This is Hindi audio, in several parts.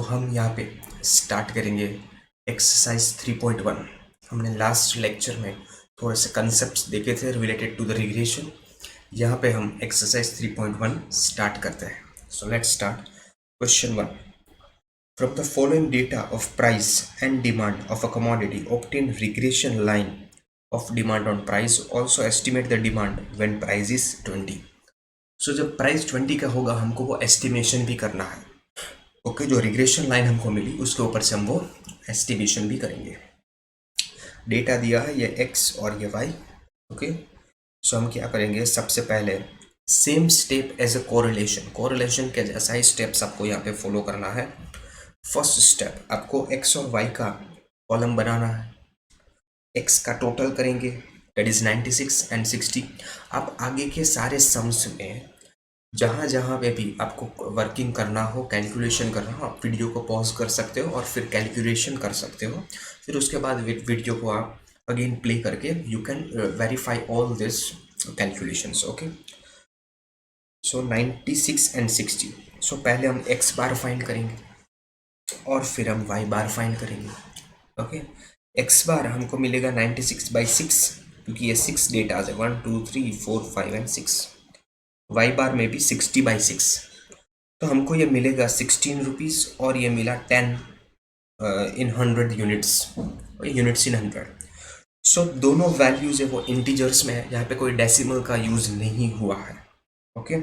हम यहाँ पे स्टार्ट करेंगे एक्सरसाइज 3.1। हमने लास्ट लेक्चर में थोड़े से कंसेप्ट्स देखे थे रिलेटेड टू द रिग्रेशन। यहाँ पे हम एक्सरसाइज 3.1 स्टार्ट करते हैं। So let's start. Question 1। From the following data of price and demand of a commodity obtain regression line of demand on price, also estimate the demand when price is 20। सो जब प्राइस 20 का होगा हमको वो एस्टिमेशन भी करना है। ओके, जो रिग्रेशन लाइन हमको मिली उसके ऊपर से हम वो एस्टिमेशन भी करेंगे। डेटा दिया है ये एक्स और ये वाई। ओके, सो हम क्या करेंगे, सबसे पहले same step as a correlation, correlation के जैसा ही स्टेप्स आपको यहाँ पे फॉलो करना है। फर्स्ट स्टेप, आपको एक्स और वाई का कॉलम बनाना है। एक्स का टोटल करेंगे, दैट इज 96 एंड 60। आप आगे के सारे सम्स में जहाँ जहाँ पे भी आपको वर्किंग करना हो, कैलकुलेशन करना हो, आप वीडियो को पॉज कर सकते हो और फिर कैलकुलेशन कर सकते हो। फिर उसके बाद वीडियो को आप अगेन प्ले करके you can verify all this calculations. Okay, so 96 and 60। सो पहले हम एक्स बार फाइंड करेंगे और फिर हम वाई बार फाइंड करेंगे। ओके, एक्स बार हमको मिलेगा 96/6, क्योंकि ये 6 डेटा है, 1 2 3 4 5 एंड 6। वाई बार में भी 60/6, तो हमको ये मिलेगा 16 रुपीज़ और ये मिला 10 इन 100 यूनिट्स, यूनिट्स इन 100। सो दोनों वैल्यूज है वो इंटीजर्स में है, यहाँ पे कोई डेसिमल का यूज नहीं हुआ है। ओके,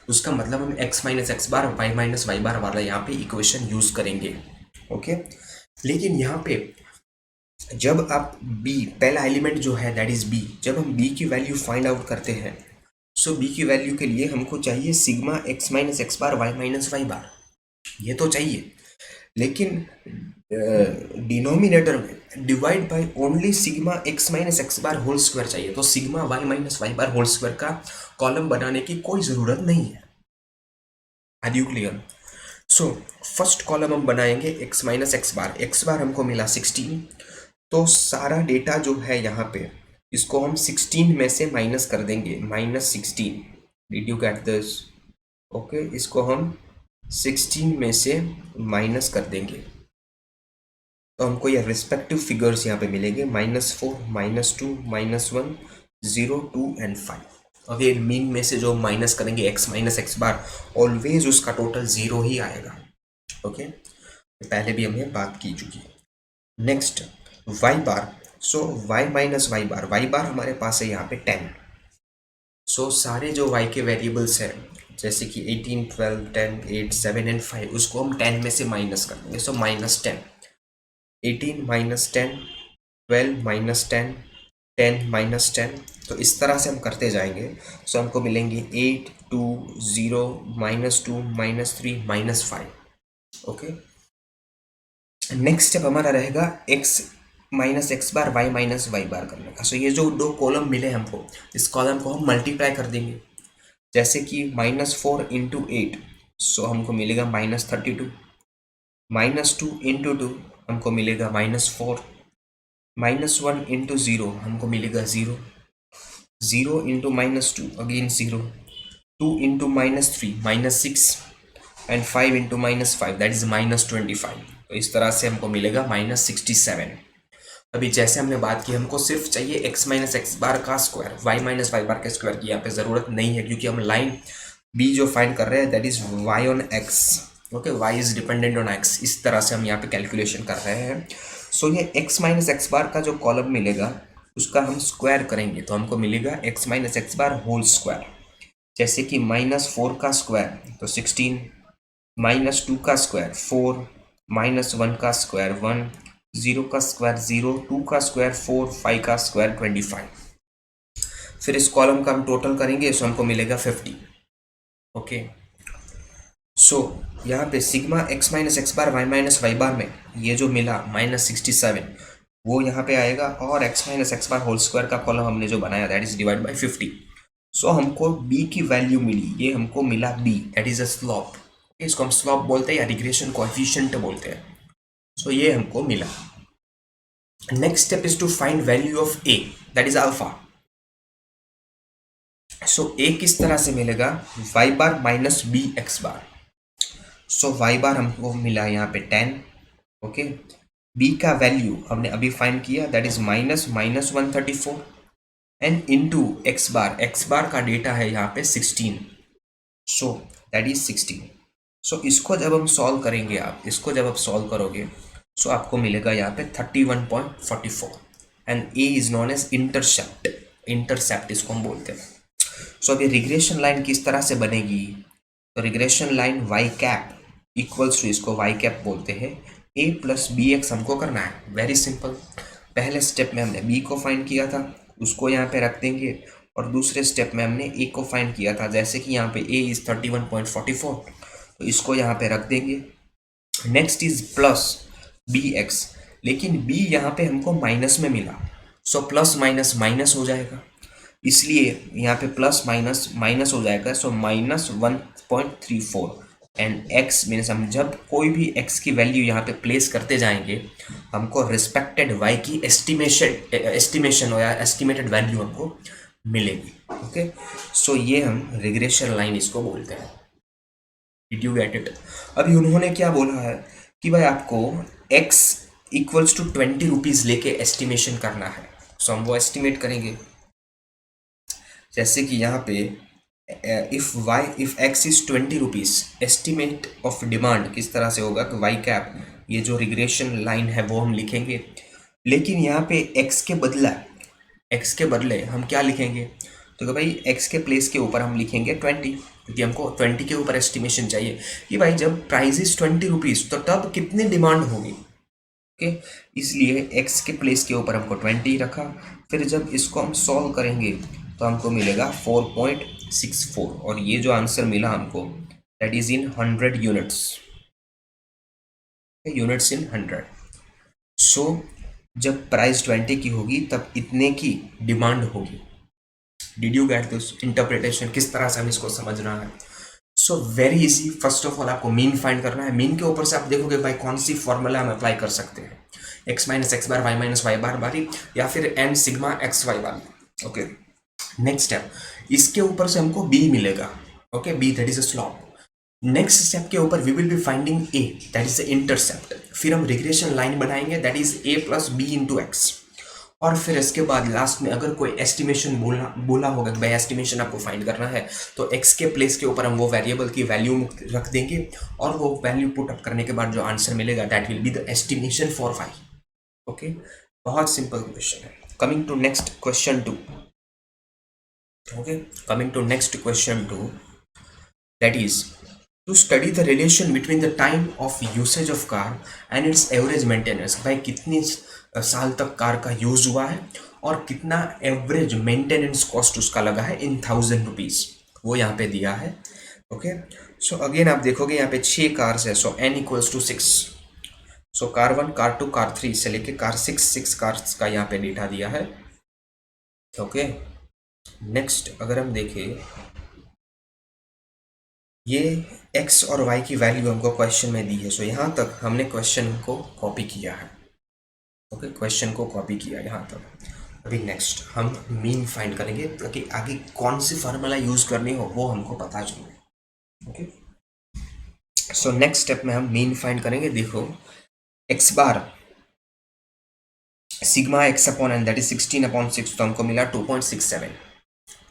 उसका मतलब हम x minus x bar y minus Y बार वाला यहाँ पे इक्वेशन यूज करेंगे। ओके, लेकिन यहाँ पे जब आप b, पहला एलिमेंट जो है दैट इज b, जब हम b की वैल्यू फाइंड आउट करते हैं, सो b की वैल्यू के लिए हमको चाहिए sigma x minus x bar y minus Y bar, ये तो चाहिए। लेकिन डिनोमिनेटर में divide by only sigma x minus x bar whole square चाहिए, तो sigma y minus Y bar whole square का कॉलम बनाने की कोई ज़रूरत नहीं है। Are you clear? So first column हम बनाएंगे x माइनस एक्स बार हमको मिला 16, तो सारा डेटा जो है यहाँ पे इसको हम 16 में से माइनस कर देंगे, -16। Did you get this? Okay, इसको हम 16 में से माइनस कर देंगे, तो हमको ये रिस्पेक्टिव फिगर्स यहाँ पे मिलेंगे, -4 -2 -1 0 2 एंड 5। अगेन मीन में से जो माइनस करेंगे x माइनस एक्स बार, ऑलवेज उसका टोटल 0 ही आएगा। ओके, पहले भी हमने बात की चुकी। नेक्स्ट y बार, सो y माइनस वाई बार हमारे पास है यहाँ पे 10। सो सारे जो y के वेरिएबल्स हैं जैसे कि 18 12 10 8 7 एंड 5, उसको हम 10 में से माइनस कर देंगे। सो -10, 18 -10, 12 -10, 10 -10, तो इस तरह से हम करते जाएंगे। सो हमको मिलेंगे 8 2 0 -2 -3 -5। ओके, नेक्स्ट स्टेप हमारा रहेगा x minus x bar y minus Y बार करने का। सो ये जो दो कॉलम मिले हमको, इस कॉलम को हम मल्टीप्लाई कर देंगे, जैसे कि -4 × 8, सो हमको मिलेगा -32, -2 × 2 हमको मिलेगा -4, -1 × 0 हमको मिलेगा 0, 0 × -2 अगेन 0, 2 × -3 -6 एंड 5 × -5 दैट इज -25। तो इस तरह से हमको मिलेगा -67। अभी जैसे हमने बात की, हमको सिर्फ चाहिए x माइनस एक्स बार का स्क्वायर, y माइनस वाई बार के स्क्वायर की यहाँ पे ज़रूरत नहीं है, क्योंकि हम लाइन b जो फाइंड कर रहे हैं that is y on x। Okay, y is dependent on x, इस तरह से हम यहाँ पे कैलकुलेशन कर रहे हैं। सो ये x माइनस एक्स बार का जो कॉलम मिलेगा उसका हम स्क्वायर करेंगे, तो हमको मिलेगा x minus x bar whole square, जैसे कि -4 का स्क्वायर तो 16, -2 का स्क्वायर 4, -1 का स्क्वायर 1, 0 का स्क्वायर 0, 2 का स्क्वायर 4, 5 का स्क्वायर 25। फिर इस कॉलम का हम टोटल करेंगे, सो हमको मिलेगा 50। ओके, सो यहाँ पे sigma x minus x bar y minus Y बार में ये जो मिला -67, वो यहाँ पे आएगा, और x minus x bar whole square का कॉलम हमने जो बनाया that is divide by 50। So हमको b की वैल्यू मिली, ये हमको मिला b, that is a slope. इसको हम स्लॉप बोलते हैं या रिग्रेशन कोएफिशिएंट बोलते हैं। सो ये हमको मिला। Next step is to find value of a, that is alpha. So a किस तरह से मिलेगा, y bar minus b x bar. So y bar हमको मिला यहाँ पे 10, ओके। बी का वैल्यू हमने अभी फाइंड किया, that is -134 and into X bar का डेटा है यहाँ पे 16, सो दैट इज 16। सो इसको जब हम सॉल्व करेंगे, आप इसको जब आप सॉल्व करोगे, सो आपको मिलेगा यहाँ पे 31.44 and a is known as intercept, intercept इसको हम बोलते हैं। सो अभी रिग्रेशन लाइन किस तरह से बनेगी, तो regression line y cap equals to, इसको वाई कैप बोलते हैं, ए प्लस बी एक्स हमको करना है। वेरी सिंपल, पहले स्टेप में हमने बी को फाइंड किया था, उसको यहाँ पे रख देंगे, और दूसरे स्टेप में हमने ए को फाइंड किया था, जैसे कि यहाँ पे ए इज 31.44, तो इसको यहाँ पे रख देंगे। Next is plus B x, लेकिन बी यहाँ पे हमको माइनस में मिला, सो प्लस माइनस माइनस हो जाएगा, इसलिए यहाँ पे प्लस माइनस माइनस हो जाएगा, सो -1.34 एंड x मीन्स हम जब कोई भी x की वैल्यू यहाँ पे प्लेस करते जाएंगे, हमको रिस्पेक्टेड y की एस्टिमेशन या एस्टिमेटेड वैल्यू हमको मिलेगी, ओके। सो ये हम रिग्रेशन लाइन इसको बोलते हैं। Did you get it? अभी उन्होंने क्या बोला है कि भाई आपको x इक्वल्स टू 20 रुपीज़ लेके एस्टिमेशन करना है, सो हम वो एस्टिमेट करेंगे। जैसे कि यहाँ पे if x is 20 rupees, estimate of demand किस तरह से होगा कि y कैप, ये जो रिग्रेशन लाइन है वो हम लिखेंगे, लेकिन यहाँ पे x के बदले हम क्या लिखेंगे, तो कि भाई x के प्लेस के ऊपर हम लिखेंगे 20, क्योंकि हमको 20 के ऊपर एस्टिमेशन चाहिए कि भाई जब प्राइस इज 20 रुपीज़ तो तब कितनी डिमांड होगी, ओके। इसलिए x के प्लेस के ऊपर हमको 20 रखा, फिर जब इसको हम सॉल्व करेंगे तो हमको मिलेगा 4.64, और ये जो आंसर मिला हमको that is in 100 units, units in 100। सो जब प्राइस 20 की होगी तब इतने की डिमांड होगी। Did you get this interpretation, किस तरह से हम इसको समझना है? So very easy, first of all आपको मीन फाइंड करना है। मीन के ऊपर से आप देखोगे भाई कौन सी फॉर्मूला हम अप्लाई कर सकते हैं, x minus x bar, y minus Y bar वाली, या फिर n सिग्मा एक्स वाई वाली, ओके। नेक्स्ट स्टेप, इसके ऊपर से हमको b मिलेगा, okay, b that is a slope. Next step के ऊपर we will be finding a that is the intercept, फिर हम रिग्रेशन लाइन बनाएंगे that is a plus b into x, और फिर इसके बाद लास्ट में अगर कोई एस्टिमेशन बोला होगा कि भाई एस्टिमेशन आपको फाइंड करना है, तो x के प्लेस के ऊपर हम वो वेरिएबल की वैल्यू रख देंगे, और वो वैल्यू पुट अप करने के बाद जो आंसर मिलेगा that will be the estimation for y, okay. बहुत सिंपल क्वेश्चन है। Coming to next question 2, okay, coming to next question 2, that is to study the relation between the time of usage of car and its average maintenance। भाई कितनी साल तक कार का यूज हुआ है और कितना एवरेज मेंटेनेंस कॉस्ट उसका लगा है इन 1000 रुपीज़, वो यहाँ पे दिया है, ओके। सो अगेन आप देखोगे यहाँ पे 6 कार्स है, so n equals to 6, so car 1 car 2 car 3 से लेके कार 6 कार्स का यहाँ पे डेटा दिया है, ओके। नेक्स्ट अगर हम देखें, ये x और y की वैल्यू हमको क्वेश्चन में दी है, सो यहाँ तक हमने क्वेश्चन को कॉपी किया है, ओके, क्वेश्चन को कॉपी किया यहाँ तक। अभी नेक्स्ट हम मीन फाइंड करेंगे ताकि आगे कौन सी फार्मूला यूज करनी हो वो हमको पता चले, ओके। सो नेक्स्ट स्टेप में हम मीन फाइंड करेंगे। देखो x bar sigma x upon n that is 16/6, तो हमको मिला 2.67,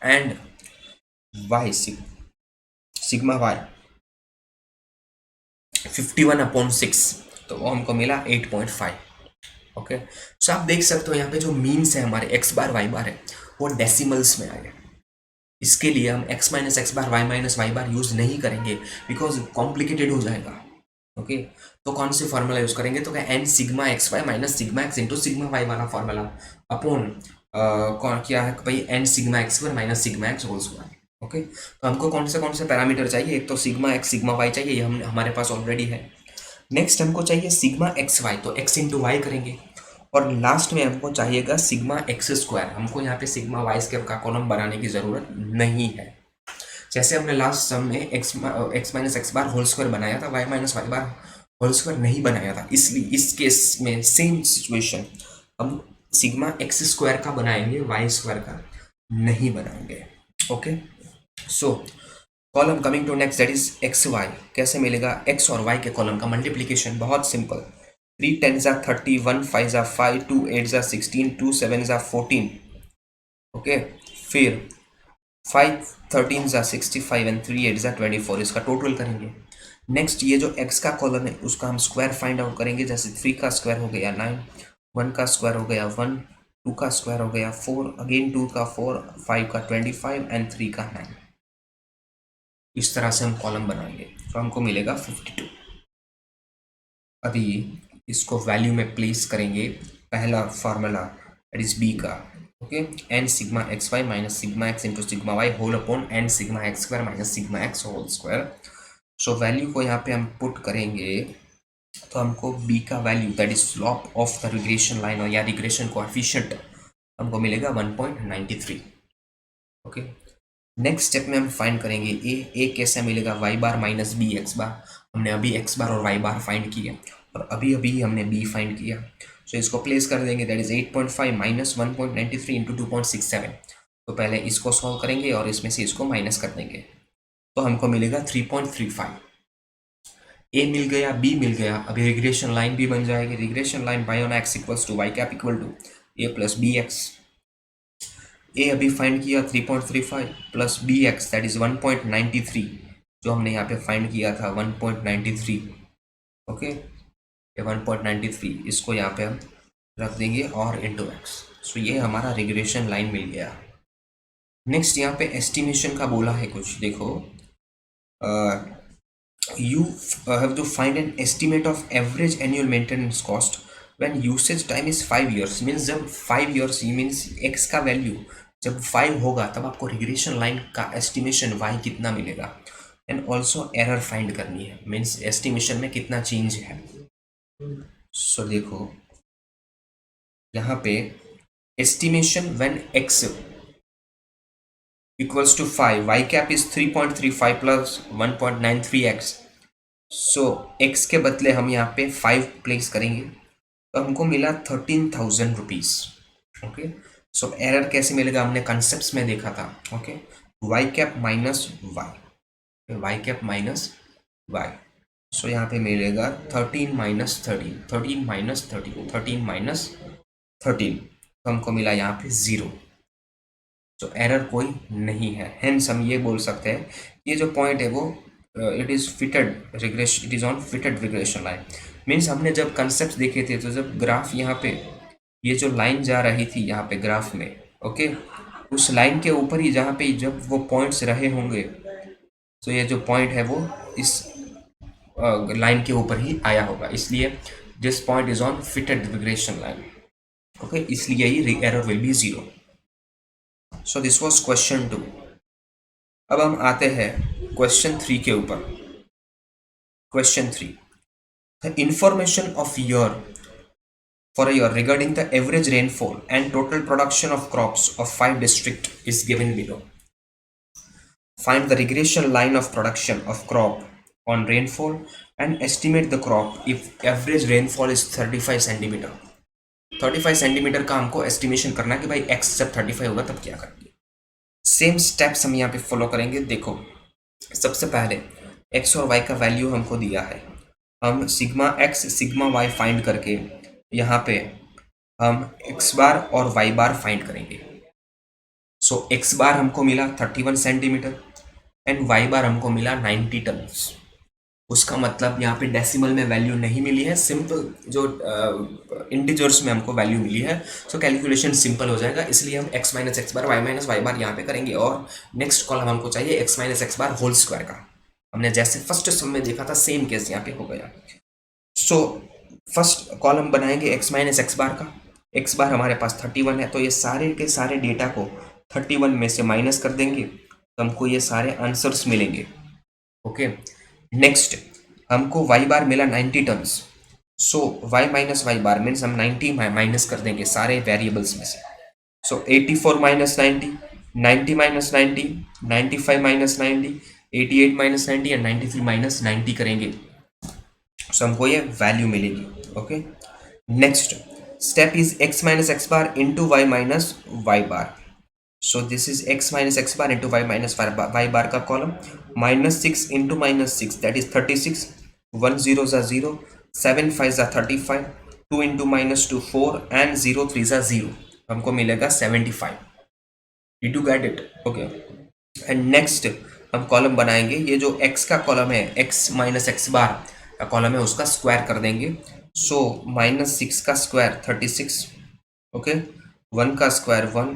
एंड y सिग्मा y 51/6, तो वो हमको मिला 8.5, ओके। सो आप देख सकते हो यहाँ पे जो मीन्स है हमारे x बार y बार है वो डेसिमल्स में आए। इसके लिए हम x माइनस एक्स बार y माइनस वाई बार यूज नहीं करेंगे बिकॉज कॉम्प्लिकेटेड हो जाएगा, ओके। तो कौन सी फार्मूला यूज करेंगे, तो क्या n sigma x y minus sigma x into sigma y वाला फार्मूला अपॉन कौन क्या है भाई n sigma x square minus sigma x whole square, okay. तो हमको कौन से पैरामीटर चाहिए, एक तो सिग्मा एक्स सिग्मा वाई चाहिए, ये हम हमारे पास ऑलरेडी है। नेक्स्ट हमको चाहिए सिग्मा एक्स वाई, तो x इंटू वाई करेंगे, और लास्ट में हमको चाहिएगा सिग्मा एक्स स्क्वायर। हमको यहाँ पे सिग्मा वाई स्क्वायर का कॉलम बनाने की ज़रूरत नहीं है, जैसे हमने लास्ट सम में x minus x bar whole square बनाया था, y minus Y bar whole square नहीं बनाया था, इसलिए इस केस में सेम सिचुएशन, हम सिग्मा एक्स स्क्वायर का बनाएंगे, वाई स्क्वायर का नहीं बनाएंगे, okay. So column coming to next that is x y, कैसे मिलेगा? एक्स और वाई के कॉलम का मल्टीप्लीकेशन बहुत सिंपल, 3 10 जा 30, 1 5 जा 5, 2 8 जा 16, 2 7 जा 14, ओके। फिर 5 13 जा 65 एंड 3 8 जा 24, इसका टोटल करेंगे। नेक्स्ट ये जो x का कॉलम है उसका हम स्क्वायर फाइंड आउट करेंगे, जैसे 3 का स्क्वायर हो गया 9, 1 का स्क्वायर हो गया 1, 2 का स्क्वायर हो गया 4, अगेन 2 का 4, 5 का 25 एंड 3 का 9। इस तरह से हम कॉलम बनाएंगे तो हमको मिलेगा 52। अभी इसको वैल्यू में प्लेस करेंगे, पहला फार्मूला दैट इज बी का, okay, n sigma x y minus sigma x into sigma y whole upon n sigma x square minus sigma x whole square. So value को यहाँ पे हम पुट करेंगे तो हमको बी का value that is slope of the regression line और या रिग्रेशन कोएफिशिएंट हमको मिलेगा 1.93, ओके। नेक्स्ट स्टेप में हम फाइंड करेंगे ए कैसे मिलेगा? वाई बार माइनस बी एक्स बार, हमने अभी एक्स बार और वाई बार फाइंड किया और अभी अभी हमने बी फाइंड किया, सो इसको प्लेस कर देंगे, दैट इज 8.5 माइनस 1.93 इंटू 2.67। तो पहले इसको सॉल्व करेंगे और इसमें से इसको माइनस कर देंगे तो हमको मिलेगा 3.35। ए मिल गया, बी मिल गया, अभी रिग्रेशन लाइन भी बन जाएगी, regression line Y on X equals to Y cap equal to A plus B X. A अभी फाइंड किया 3.35 plus B x that is 1.93, जो हमने यहाँ पे फाइंड किया था 1.93, ओके। ये 1.93 इसको यहाँ पे हम रख देंगे और इंटू एक्स, सो ये हमारा रिग्रेशन लाइन मिल गया। नेक्स्ट यहाँ पे एस्टिमेशन का बोला है कुछ, देखो you have to find an estimate of average annual maintenance cost when usage time is 5 years, means जब 5 years means x का वैल्यू जब 5 होगा तब आपको रिग्रेशन लाइन का एस्टिमेशन y कितना मिलेगा, एंड ऑल्सो एरर फाइंड करनी है, मीन्स एस्टिमेशन में कितना चेंज है। सो देखो यहाँ पे estimation when x equals to 5, y cap is 3.35 plus 1.93x, so x के बदले हम यहाँ पे 5 प्लेस करेंगे तो हमको मिला 13,000 रुपीज़, ओके। सो एरर कैसे मिलेगा? हमने कंसेप्ट में देखा था, okay, Y cap minus Y, Y cap minus Y, so यहाँ पे मिलेगा 13 माइनस 13, 13 माइनस 13, 13 माइनस 13, तो हमको मिला यहाँ पे 0, तो एरर कोई नहीं है, हेंस हम ये बोल सकते हैं ये जो पॉइंट है वो it is fitted regression, it is on fitted regression line. Means हमने जब कंसेप्ट देखे थे तो जब ग्राफ यहाँ पे ये जो लाइन जा रही थी यहाँ पे ग्राफ में, ओके, उस लाइन के ऊपर ही जहाँ पे जब वो पॉइंट्स रहे होंगे तो ये जो पॉइंट है वो इस लाइन के ऊपर ही आया होगा, इसलिए this point is on fitted regression line, okay, इसलिए ही error will be 0। So this was question 2। अब हम आते हैं क्वेश्चन 3 के ऊपर। Question 3, the information of year for a year regarding the average rainfall and total production of crops of 5 districts is given below. Find the regression line of production of crop on rainfall and estimate the crop if average rainfall is 35 centimeter. 35 centimetre का हमको एस्टिमेशन करना है कि भाई x जब 35 होगा तब क्या करेंगे। सेम स्टेप्स हम यहाँ पे फॉलो करेंगे। देखो सबसे पहले x और y का वैल्यू हमको दिया है, हम sigma x sigma y find करके यहाँ पे हम x बार और y बार फाइंड करेंगे। सो x बार हमको मिला 31 सेंटीमीटर एंड y बार हमको मिला 90 टन। उसका मतलब यहाँ पे डेसिमल में वैल्यू नहीं मिली है, सिंपल जो इंटीजर्स में हमको वैल्यू मिली है। सो कैलकुलेशन सिंपल हो जाएगा, इसलिए हम x minus x bar y minus Y bar यहाँ पे करेंगे और नेक्स्ट कॉलम हमको चाहिए x minus x bar whole square का। हमने जैसे फर्स्ट सम में देखा था सेम केस यहाँ पे हो गया। सो फर्स्ट कॉलम बनाएंगे x माइनस एक्स बार का, x बार हमारे पास 31 है तो ये सारे के सारे डेटा को 31 में से माइनस कर देंगे तो हमको ये सारे आंसर्स मिलेंगे, ओके। नेक्स्ट हमको y बार मिला 90 tons, so y minus Y bar means हम 90 माइनस कर देंगे सारे वेरिएबल्स में से। So 84 minus 90, 90 minus 90, 95 minus 90, 88 minus 90 and 93 minus 90 करेंगे, सो हमको ये वैल्यू मिलेगी, okay. Next step is x minus x bar into Y minus Y bar. So this is x minus x bar into Y minus Y बार का कॉलम, -6 इंटू -6 दैट इज 36, 1 0 ज़ा 0, 7 5 ज़ा 35, 2 इंटू -2 4 एंड 0 3 ज़ा 0, हमको मिलेगा 75। Did you get it? Okay. And next हम कॉलम बनाएंगे, ये जो x का कॉलम है, x माइनस एक्स बार का कॉलम है, उसका स्क्वायर कर देंगे। सो -6 का स्क्वायर 36, ओके, 1 का स्क्वायर 1,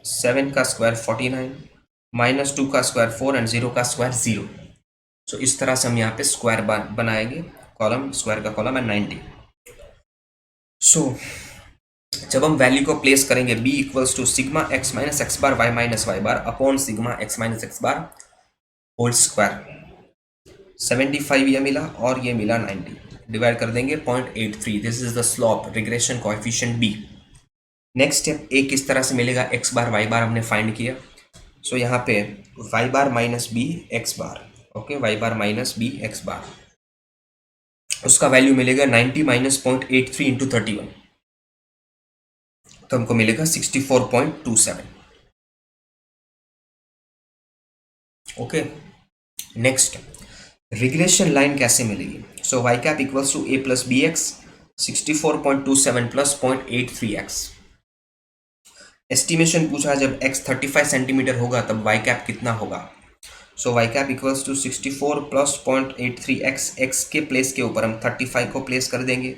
7 का स्क्वायर 49, -2 का स्क्वायर 4 एंड 0 का स्क्वायर 0। सो इस तरह से हम यहाँ पे स्क्वायर बनाएंगे, कॉलम स्क्वायर का कॉलम है 90। सो जब हम वैल्यू को प्लेस करेंगे b equals to sigma x minus x bar y minus Y bar upon sigma x minus x bar whole square, 75 ये मिला और ये मिला 90, डिवाइड कर देंगे 0.83, this is the slope regression coefficient b। Next step a किस तरह से मिलेगा, x बार y बार हमने फाइंड किया। सो यहाँ पे y bar minus b x बार, okay, y bar minus b x बार, उसका वैल्यू मिलेगा 90 माइनस 0.83 इंटू 31, तो हमको मिलेगा 64.27। ओके, नेक्स्ट रिग्रेशन लाइन कैसे मिलेगी। So Y cap equals to A plus B X, 64.27 plus 0.83x। Estimation पूछा है, जब x 35 सेंटीमीटर होगा तब वाई कैप कितना होगा। So Y cap equals to 64 plus 0.83x, x के प्लेस के ऊपर हम 35 को प्लेस कर देंगे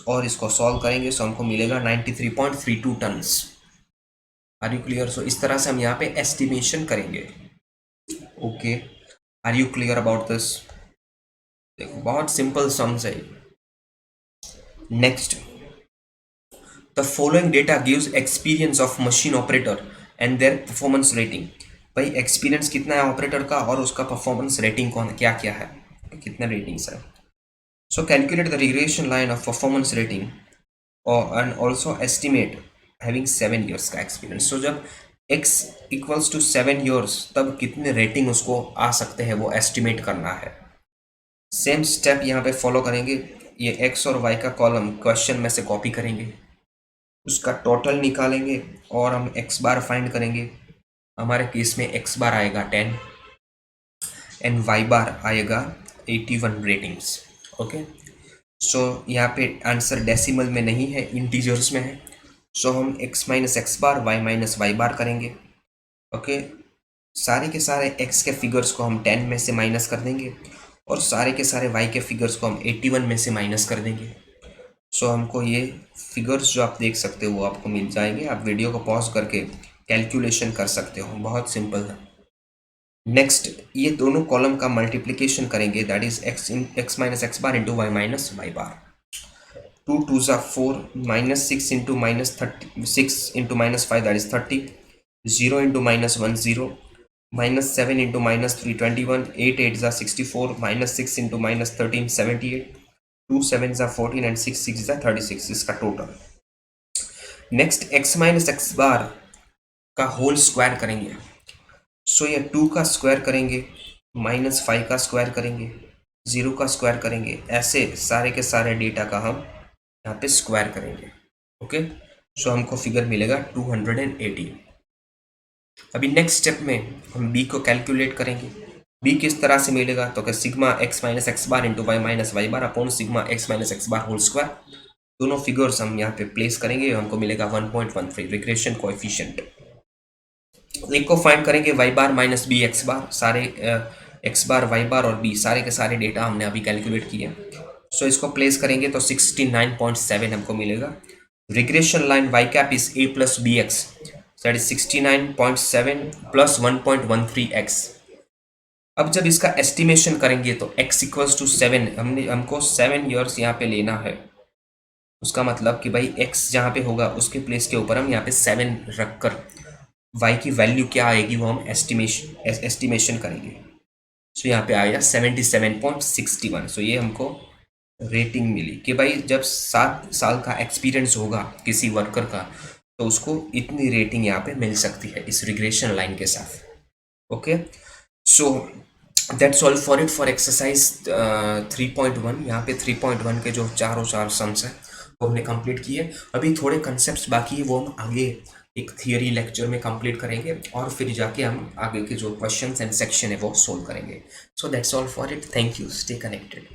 और इसको सॉल्व करेंगे, सो हमको मिलेगा 93.32 tons. Are you clear? So इस तरह से हम यहाँ पे एस्टिमेशन करेंगे। Okay, are you clear about this? देखो बहुत सिंपल सम्स है। Next, the following data gives experience of machine operator and their performance rating. भाई एक्सपीरियंस कितना है ऑपरेटर का और उसका परफॉर्मेंस रेटिंग कौन क्या क्या है, कितने रेटिंग्स है। So calculate the regression line of performance rating और and also estimate having 7 years का एक्सपीरियंस। सो जब x इक्वल्स टू 7 ईयर्स तब कितने रेटिंग उसको आ सकते हैं वो एस्टिमेट करना है। सेम स्टेप यहाँ पे फॉलो करेंगे, ये x और y का कॉलम क्वेश्चन में से कॉपी करेंगे, उसका टोटल निकालेंगे और हम x बार फाइंड करेंगे। हमारे केस में x बार आएगा 10 एंड y बार आएगा 81 रेटिंग्स। ओके, सो यहाँ पे आंसर डेसिमल में नहीं है, इंटीजर्स में है। सो हम x माइनस एक्स बार y माइनस वाई बार करेंगे। ओके, सारे के सारे x के फिगर्स को हम 10 में से माइनस कर देंगे और सारे के सारे y के फिगर्स को हम 81 में से माइनस कर देंगे। सो हमको ये फिगर्स जो आप देख सकते हो वो आपको मिल जाएंगे। आप वीडियो को पॉज करके कैलकुलेशन कर सकते हो, बहुत सिंपल है। नेक्स्ट, ये दोनों कॉलम का मल्टीप्लिकेशन करेंगे, that is X minus x bar into Y minus Y bar. 2 2 ज़ा 4, -6 into -6 into -5 that is 30, 0 into -1 0, -7 into -3 21, 8 8 ज़ा 64, -6 इंटू -13 78, 2 7 ज़ा 14 एंड 6 6 ज़ा 36, इसका total. Next x minus x bar का होल स्क्वायर करेंगे। सो ये 2 का स्क्वायर करेंगे, -5 का स्क्वायर करेंगे, 0 का स्क्वायर करेंगे, ऐसे सारे के सारे डेटा का हम यहाँ पे स्क्वायर करेंगे। ओके, सो हमको फिगर मिलेगा 280। अभी नेक्स्ट स्टेप में हम b को कैलकुलेट करेंगे। b किस तरह से मिलेगा, तो sigma x minus x bar into Y minus Y bar upon sigma x minus x bar whole square. दोनों फिगर्स हम यहाँ पे प्लेस करेंगे, हमको मिलेगा 1.13 रिग्रेशन कोएफिशिएंट। एक को फाइंड करेंगे y bar minus b x बार, सारे x बार y बार और b सारे के सारे डेटा हमने अभी कैलकुलेट किए। सो इसको प्लेस करेंगे तो 69.7 हमको मिलेगा। Regression line y cap is a plus B x, that is 69.7 plus 1.13x। अब जब इसका एस्टिमेशन करेंगे तो x इक्वल्स टू 7, हमको 7 ईयर्स यहाँ पे लेना है। उसका मतलब कि भाई x जहाँ पे होगा उसके प्लेस के ऊपर हम यहाँ पे 7 रखकर y की वैल्यू क्या आएगी वो हम एस्टिमेशन करेंगे। सो यहाँ पे आएगा 77.61। सो ये हमको रेटिंग मिली कि भाई जब 7 साल का एक्सपीरियंस होगा किसी वर्कर का तो उसको इतनी रेटिंग यहाँ पे मिल सकती है इस रिग्रेशन लाइन के साथ। Okay, so that's all for it for exercise 3.1। यहाँ पे 3.1 के जो चारों चार सम्स हैं वो हमने कंप्लीट किए। अभी थोड़े कंसेप्ट्स बाकी है, वो हम आगे एक थियरी लेक्चर में कंप्लीट करेंगे और फिर जाके हम आगे के जो क्वेश्चंस एंड सेक्शन है वो सोल्व करेंगे. So that's all for it. Thank you. Stay connected.